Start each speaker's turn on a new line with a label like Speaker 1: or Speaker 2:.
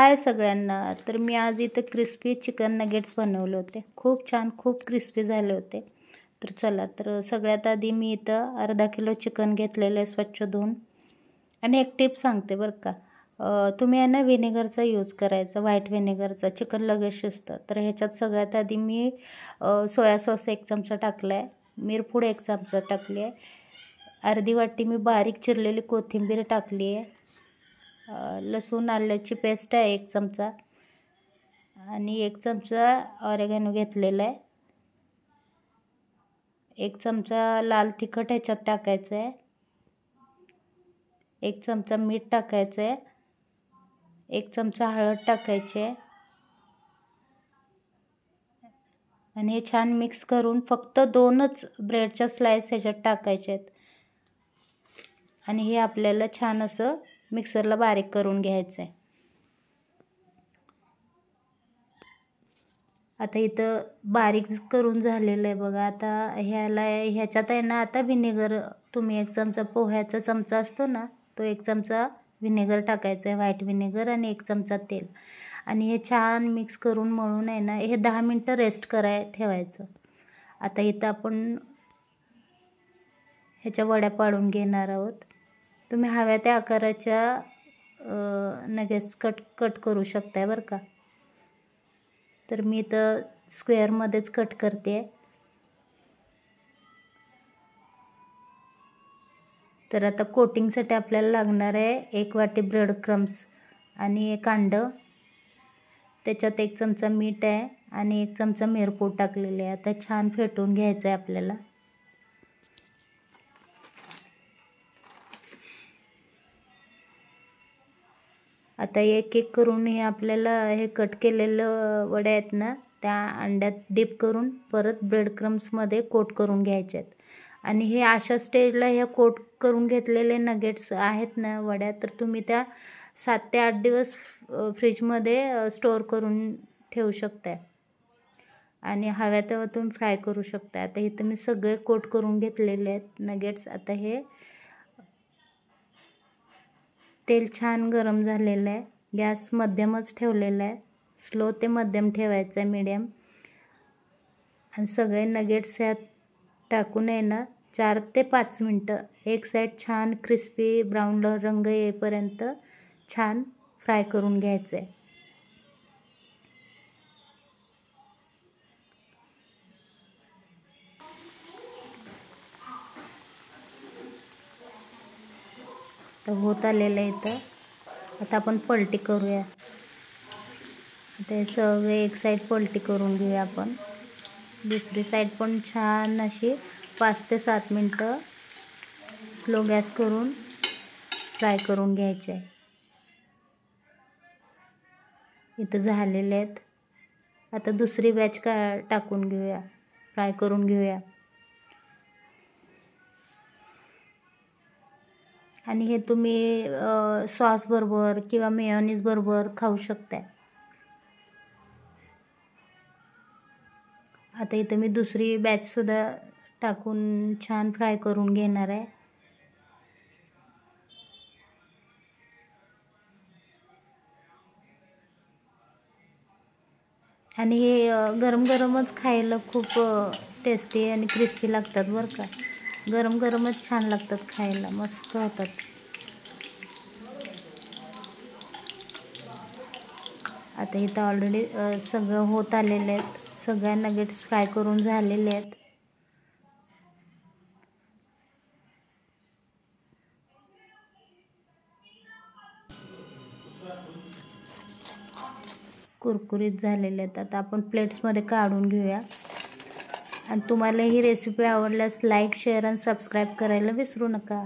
Speaker 1: हाय सगळ्यांना. तर मी आज इथं क्रिस्पी चिकन नगेट्स बनवले होते. खूप छान, खूप क्रिस्पी झाले होते. तर चला, तर सगळ्यात आधी मी इथं अर्धा किलो चिकन घेतलेलं आहे स्वच्छ धुवून. आणि एक टिप सांगते बरं का, तुम्ही आहे ना व्हिनेगरचा यूज करायचा, व्हाईट व्हिनेगरचा. चिकन लगेच शिजतं. तर ह्याच्यात सगळ्यात आधी मी सोया सॉस 1 चमचा टाकला आहे, मिरपूड 1 चमचा टाकली आहे, अर्धी वाटी मी बारीक चिरलेली कोथिंबीर टाकली आहे, लसूण आल्याची पेस्ट आहे 1 चमचा, आणि 1 चमचा ऑरेगॅनो घेतलेला आहे, 1 चमचा लाल तिखट ह्याच्यात टाकायचं आहे, 1 चमचा मीठ टाकायचं आहे, 1 चमचा हळद टाकायची आहे, आणि हे छान मिक्स करून फक्त 2च ब्रेडच्या स्लाइस ह्याच्यात टाकायचे आहेत, आणि हे आपल्याला छान असं मिक्सरला बारीक करून घ्यायचं आहे. आता इथं बारीक करून झालेलं आहे बघा. आता ह्याच्यात आहे ना, आता व्हिनेगर तुम्ही 1 चमचा, पोह्याचा चमचा असतो ना, तो 1 चमचा व्हिनेगर टाकायचं आहे, व्हाईट व्हिनेगर, आणि 1 चमचा तेल, आणि हे छान मिक्स करून मळून आहे ना, हे 10 मिनटं रेस्ट ठेवायचं. आता इथं आपण ह्याच्या वड्या पाडून घेणार आहोत. तुम्ही हव्या त्या आकाराच्या नगेट्स कट करू शकताय बरं का. तर मी इथं स्क्वेअरमध्येच कट करते. तर आता कोटिंगसाठी आपल्याला लागणार आहे 1 वाटी ब्रेड क्रम्स आणि 1 अंडं, त्याच्यात 1 चमचा मीठ आहे आणि 1 चमचा मिरपूड टाकलेली आहे. आता छान फेटून घ्यायचं आहे आपल्याला. आता एक एक करून हे आपल्याला हे कट केलेलं वड्या आहेत ना, त्या अंड्यात डिप करून परत ब्रेड क्रम्समध्ये कोट करून घ्यायचे आहेत. आणि हे अशा स्टेजला ह्या कोट करून घेतलेले नगेट्स आहेत ना वड्या, तर तुम्ही त्या 7 ते 8 दिवस फ्रीजमध्ये स्टोअर करून ठेवू शकताय, आणि हव्या तेव्हा तुम्ही फ्राय करू शकता. आता इथं मी सगळे कोट करून घेतलेले आहेत नगेट्स. आता हे तेल छान गरम झालेलं आहे, गॅस मध्यमच ठेवलेला आहे, स्लो ते मध्यम ठेवायचं आहे, मीडियम. आणि सगळे नगेट्स ह्यात टाकून आहे ना 4 ते 5 मिनटं एक साईड छान क्रिस्पी ब्राऊन रंग येईपर्यंत छान फ्राय करून घ्यायचं आहे. तर होत आलेलं आहे इथं. आता आपण पलटी करूया. आता हे सगळे एक साईड पलटी करून घेऊया आपण. दुसरी साईड पण छान अशी 5 ते 7 मिनटं स्लो गॅस करून फ्राय करून घ्यायचे. इथं झालेले आहेत. आता दुसरी बॅच टाकून घेऊया, फ्राय करून घेऊया. आणि हे तुम्ही सॉस बरोबर किंवा मेयोनीज बरोबर खाऊ शकताय. आता इथं मी दुसरी बॅचसुद्धा टाकून छान फ्राय करून घेणार आहे. आणि हे गरम गरमच खायला खूप टेस्टी आणि क्रिस्पी लागतात बरं का. गरम गरमच छान लागतात खायला, मस्त होतात. आता इथं ऑलरेडी सगळं होत आलेलं आहेत. सगळ्या नगेट्स फ्राय करून झालेले आहेत. कुरकुरीत झालेले आहेत. आता आपण प्लेट्समध्ये काढून घेऊया. आणि तुम्हाला ही रेसिपी आवडल्यास लाईक, शेअर आणि सबस्क्राईब करायला विसरू नका.